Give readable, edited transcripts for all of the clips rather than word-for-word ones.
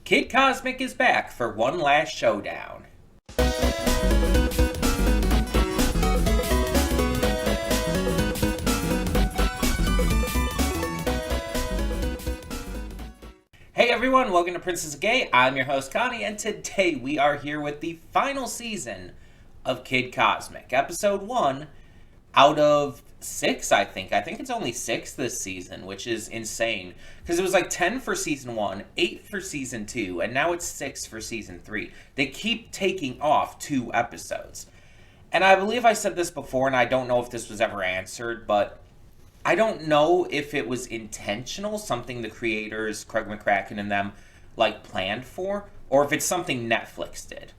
Kid Cosmic is back for one last showdown. Hey everyone, welcome to Princess Gay. I'm your host Connie, and today we are here with the final season of Kid Cosmic. Episode 1 out of 6, I think. I think it's only 6 this season, which is insane. Because it was like 10 for season 1, 8 for season 2, and now it's 6 for season 3. They keep taking off 2 episodes. And I believe I said this before, and I don't know if this was ever answered, but I don't know if it was intentional, something the creators, Craig McCracken and them, planned for, or if it's something Netflix did.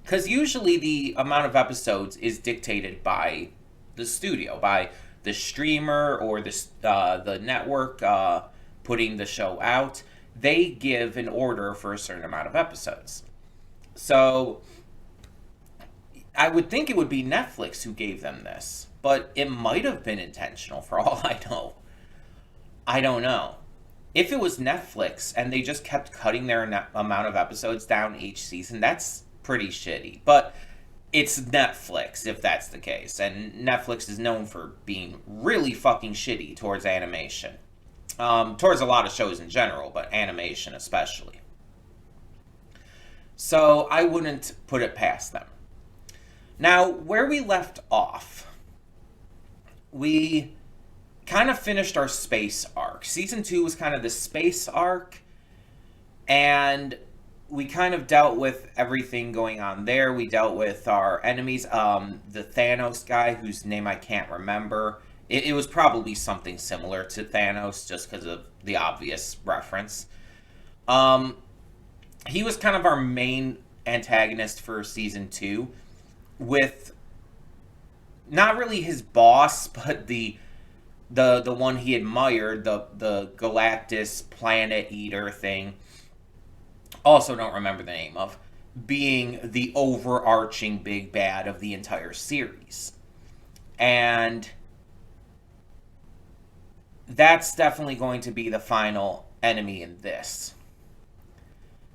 Because usually the amount of episodes is dictated by the studio, by the streamer or the network putting the show out. They give an order for a certain amount of episodes. So I would think it would be Netflix who gave them this, but it might have been intentional for all I know. I don't know. If it was Netflix and they just kept cutting their amount of episodes down each season, that's pretty shitty. But it's Netflix, if that's the case. And Netflix is known for being really fucking shitty towards animation. Towards a lot of shows in general, but animation especially. So I wouldn't put it past them. Now, where we left off, we kind of finished our space arc. Season 2 was kind of the space arc, and we kind of dealt with everything going on there. We dealt with our enemies, the Thanos guy, whose name I can't remember. It was probably something similar to Thanos, just because of the obvious reference. He was kind of our main antagonist for Season 2, with not really his boss, but the one he admired, the Galactus Planet Eater thing. Also don't remember the name of, being the overarching big bad of the entire series. And that's definitely going to be the final enemy in this.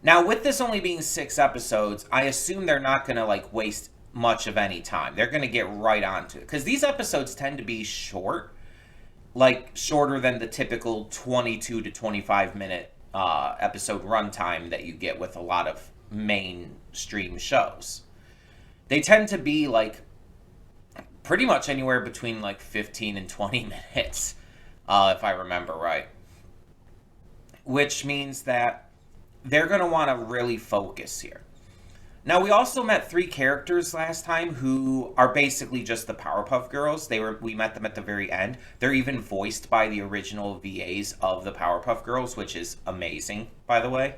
Now, with this only being 6 episodes, I assume they're not going to waste much of any time. They're going to get right onto it. Because these episodes tend to be short. Shorter than the typical 22 to 25 minute episode runtime that you get with a lot of mainstream shows. They tend to be pretty much anywhere between 15 and 20 minutes, if I remember right. Which means that they're going to want to really focus here. Now, we also met 3 characters last time who are basically just the Powerpuff Girls. We met them at the very end. They're even voiced by the original VAs of the Powerpuff Girls, which is amazing, by the way.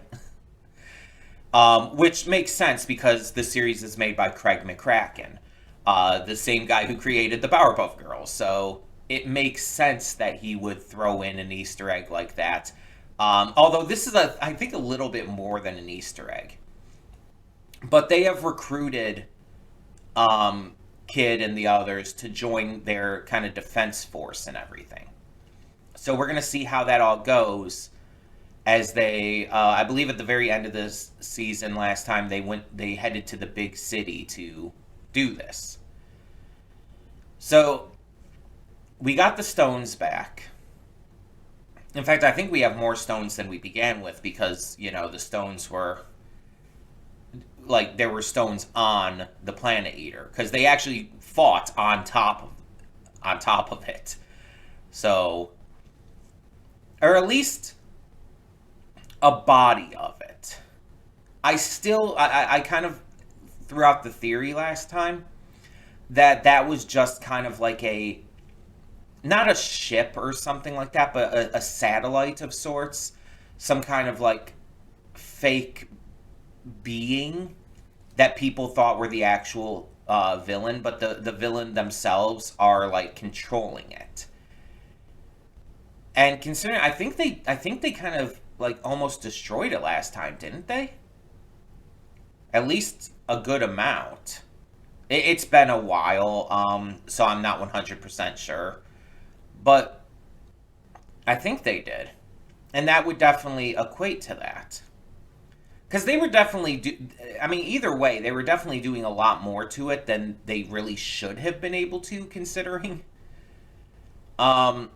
Which makes sense because the series is made by Craig McCracken, the same guy who created the Powerpuff Girls. So it makes sense that he would throw in an Easter egg like that. Although this is, I think, a little bit more than an Easter egg. But they have recruited Kid and the others to join their kind of defense force and everything. So we're going to see how that all goes as they, I believe at the very end of this season last time, they headed to the big city to do this. So we got the stones back. In fact, I think we have more stones than we began with because, the stones were... there were stones on the Planet Eater, because they actually fought on top of it. So, or at least a body of it. I kind of threw out the theory last time that was just kind of not a ship or something like that, but a satellite of sorts, some kind of fake being that people thought were the actual villain, but the villain themselves are controlling it. And considering, I think they kind of almost destroyed it last time, didn't they? At least a good amount. It's been a while, so I'm not 100% sure, but I think they did, and that would definitely equate to that. because they were definitely I mean, either way, they were definitely doing a lot more to it than they really should have been able to, considering. Um,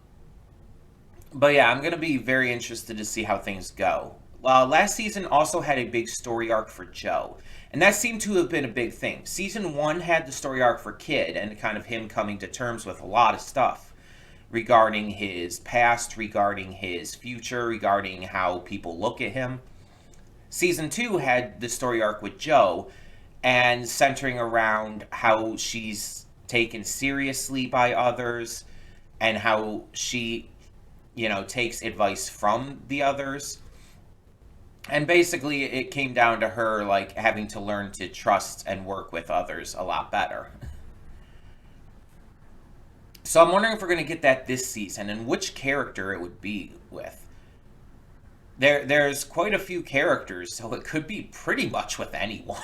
but yeah, I'm gonna be very interested to see how things go. Last season also had a big story arc for Joe, and that seemed to have been a big thing. Season one had the story arc for Kid and kind of him coming to terms with a lot of stuff regarding his past, regarding his future, regarding how people look at him. Season two had the story arc with Joe and centering around how she's taken seriously by others and how she, takes advice from the others. And basically, it came down to her, like, having to learn to trust and work with others a lot better. So I'm wondering if we're going to get that this season and which character it would be with. There's quite a few characters, so it could be pretty much with anyone.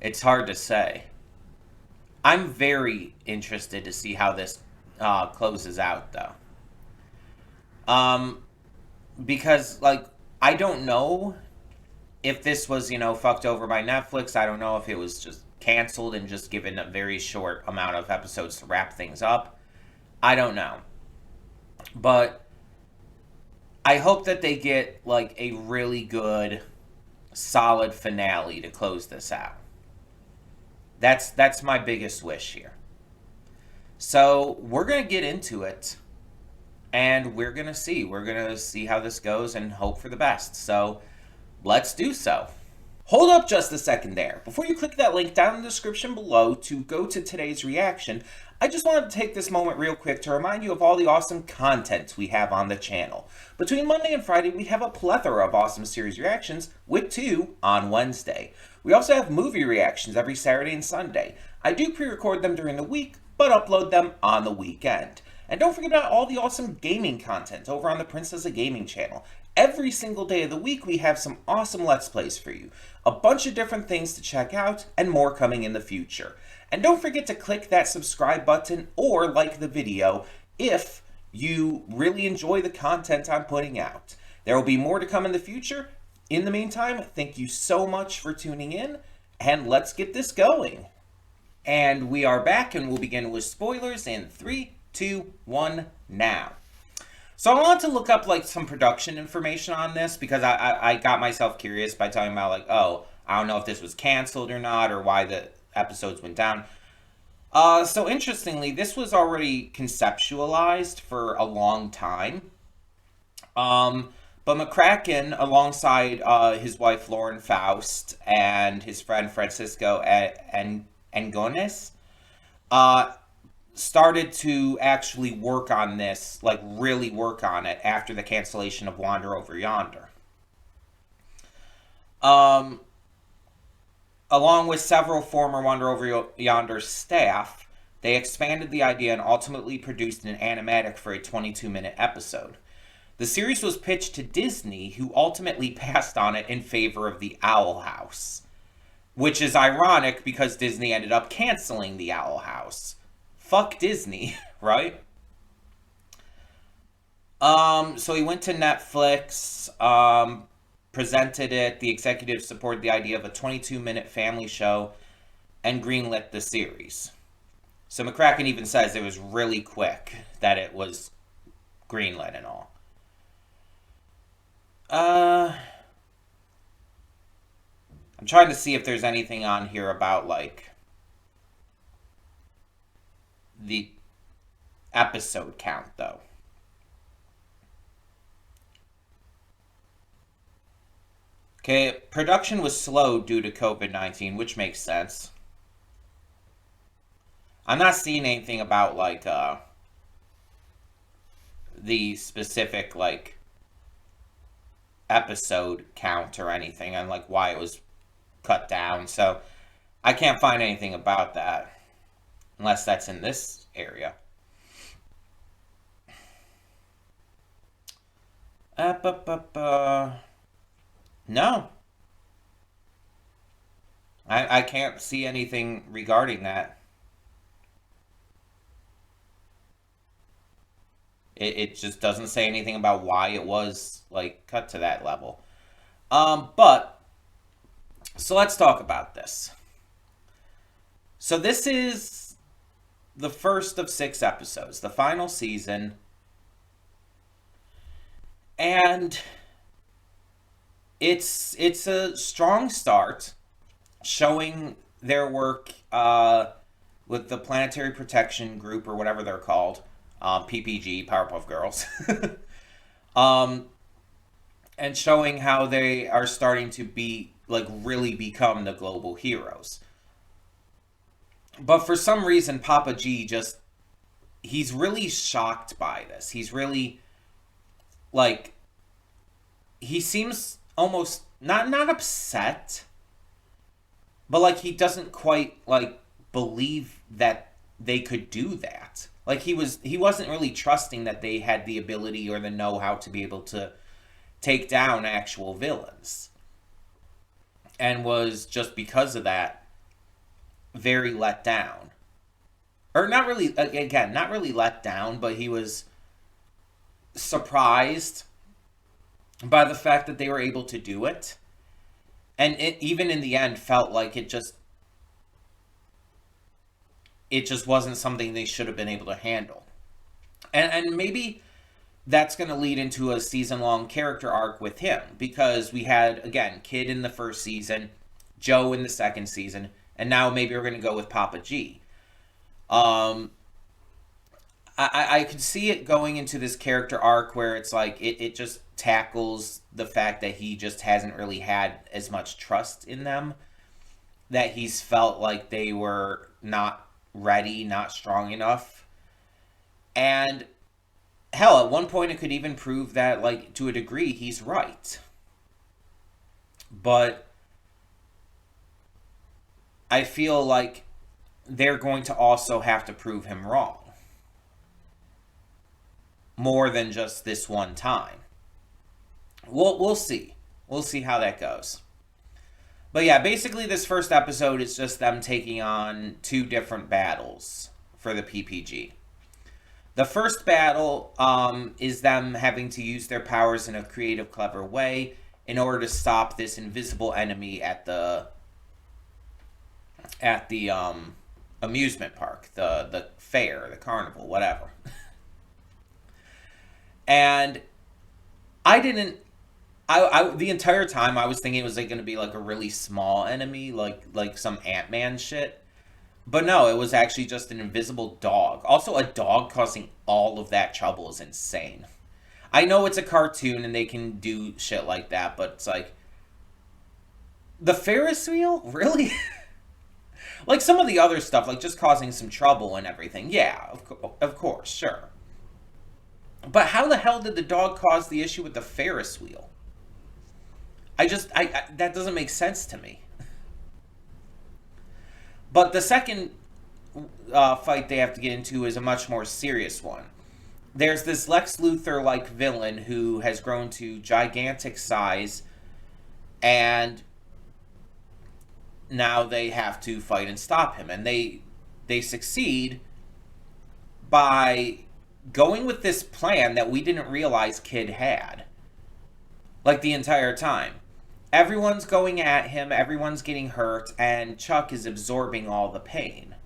It's hard to say. I'm very interested to see how this closes out, though. Um, because, like, I don't know if this was, fucked over by Netflix. I don't know if it was just canceled and just given a very short amount of episodes to wrap things up. I don't know. But I hope that they get, like, a really good, solid finale to close this out. That's my biggest wish here. So we're gonna get into it, and we're gonna see. We're gonna see how this goes and hope for the best. So let's do so. Hold up just a second there. Before you click that link down in the description below to go to today's reaction, I just wanted to take this moment real quick to remind you of all the awesome content we have on the channel. Between Monday and Friday, we have a plethora of awesome series reactions, with 2 on Wednesday. We also have movie reactions every Saturday and Sunday. I do pre-record them during the week, but upload them on the weekend. And don't forget about all the awesome gaming content over on the Princess of Gaming channel. Every single day of the week, we have some awesome Let's Plays for you. A bunch of different things to check out, and more coming in the future. And don't forget to click that subscribe button or like the video if you really enjoy the content I'm putting out. There will be more to come in the future. In the meantime, thank you so much for tuning in, and let's get this going. And we are back, and we'll begin with spoilers in 3, 2, 1, now. So I wanted to look up, like, some production information on this because I got myself curious by talking about, like, oh, I don't know if this was canceled or not or why the episodes went down. So interestingly, this was already conceptualized for a long time. But McCracken, alongside his wife Lauren Faust and his friend Francisco Angones, started to actually work on this, like really work on it after the cancellation of Wander Over Yonder. Along with several former Wander Over Yonder staff, they expanded the idea and ultimately produced an animatic for a 22-minute episode. The series was pitched to Disney, who ultimately passed on it in favor of the Owl House. Which is ironic because Disney ended up canceling the Owl House. Fuck Disney, right? So he went to Netflix, presented it, the executives supported the idea of a 22-minute family show, and greenlit the series. So McCracken even says it was really quick that it was greenlit and all. I'm trying to see if there's anything on here about, like, the episode count, though. Okay, production was slow due to COVID-19, which makes sense. I'm not seeing anything about, like, the specific, like, episode count or anything, and, like, why it was cut down, so I can't find anything about that. Unless that's in this area. No. I can't see anything regarding that. It just doesn't say anything about why it was, like, cut to that level. But so let's talk about this. So this is the first of 6 episodes, the final season, and it's a strong start, showing their work with the Planetary Protection Group or whatever they're called, PPG, Powerpuff Girls, um, and showing how they are starting to be like really become the global heroes. But for some reason, Papa G just he's really shocked by this. He's really like he seems almost not upset, but like he doesn't quite like believe that they could do that. Like he wasn't really trusting that they had the ability or the know-how to be able to take down actual villains. And was just because of that very let down. Or not really, again, not really let down, but he was surprised by the fact that they were able to do it. And it even in the end felt like it just wasn't something they should have been able to handle. And maybe that's going to lead into a season-long character arc with him, because we had, again, Kid in the first season, Joe in the second season, and now maybe we're going to go with Papa G. I could see it going into this character arc where it's like it just tackles the fact that he just hasn't really had as much trust in them, that he's felt like they were not ready, not strong enough. And hell, at one point it could even prove that, like, to a degree, he's right. But I feel like they're going to also have to prove him wrong. More than just this one time. We'll see. We'll see how that goes. But yeah, basically this first episode is just them taking on 2 different battles for the PPG. The first battle is them having to use their powers in a creative, clever way in order to stop this invisible enemy at the amusement park, the fair, the carnival, whatever. And I the entire time I was thinking it was like going to be like a really small enemy, like some Ant-Man shit. But no, it was actually just an invisible dog. Also, a dog causing all of that trouble is insane. I know it's a cartoon and they can do shit like that, but it's like, the Ferris wheel? Really? Like some of the other stuff, like just causing some trouble and everything. Yeah, of course, sure. But how the hell did the dog cause the issue with the Ferris wheel? I that doesn't make sense to me. But the second fight they have to get into is a much more serious one. There's this Lex Luthor-like villain who has grown to gigantic size, and now they have to fight and stop him. And they succeed by going with this plan that we didn't realize Kid had. Like the entire time. Everyone's going at him, everyone's getting hurt, and Chuck is absorbing all the pain.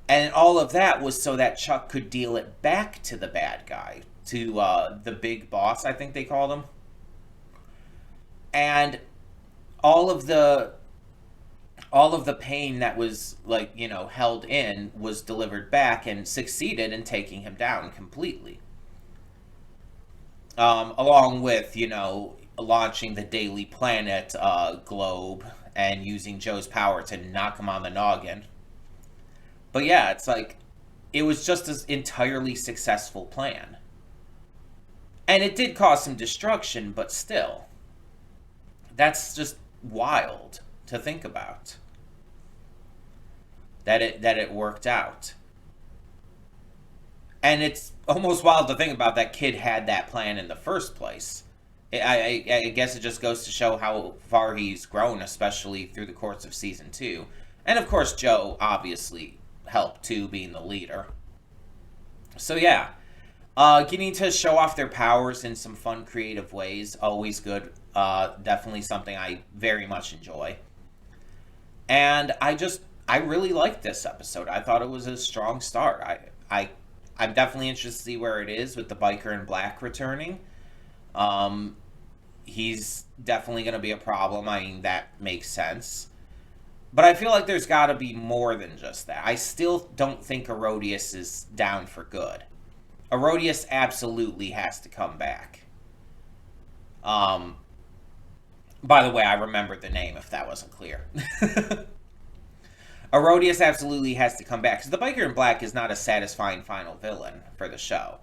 And all of that was so that Chuck could deal it back to the bad guy, to the big boss, I think they called him. And all of the pain that was, like, you know, held in was delivered back and succeeded in taking him down completely. Along with, you know, launching the Daily Planet globe and using Joe's power to knock him on the noggin. But yeah, it's like, it was just an entirely successful plan. And it did cause some destruction, but still. That's just wild to think about. That it worked out. And it's almost wild to think about that Kid had that plan in the first place. I guess it just goes to show how far he's grown, especially through the course of season 2. And of course, Joe obviously helped too, being the leader. So yeah, Getting to show off their powers in some fun, creative ways, always good. Definitely something I very much enjoy. And I really liked this episode. I thought it was a strong start. I'm definitely interested to see where it is with the biker in black returning. Um, he's definitely going to be a problem. I mean, that makes sense. But I feel like there's got to be more than just that. I still don't think Herodias is down for good. Herodias absolutely has to come back. Um, by the way, I remembered the name if that wasn't clear. Herodias absolutely has to come back because the Biker in Black is not a satisfying final villain for the show.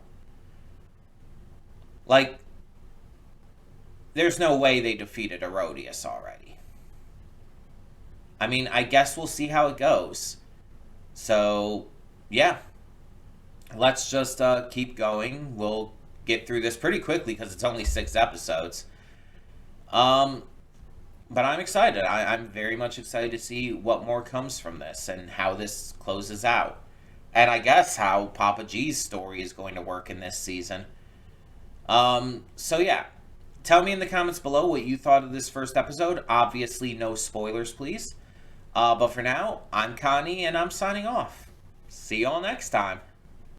Like, there's no way they defeated Herodias already. I mean, I guess we'll see how it goes. So, yeah, let's just keep going. We'll get through this pretty quickly because it's only 6 episodes. Um, but I'm excited. I'm very much excited to see what more comes from this and how this closes out. And I guess how Papa G's story is going to work in this season. So yeah. Tell me in the comments below what you thought of this first episode. Obviously, no spoilers, please. But for now, I'm Connie, and I'm signing off. See y'all next time.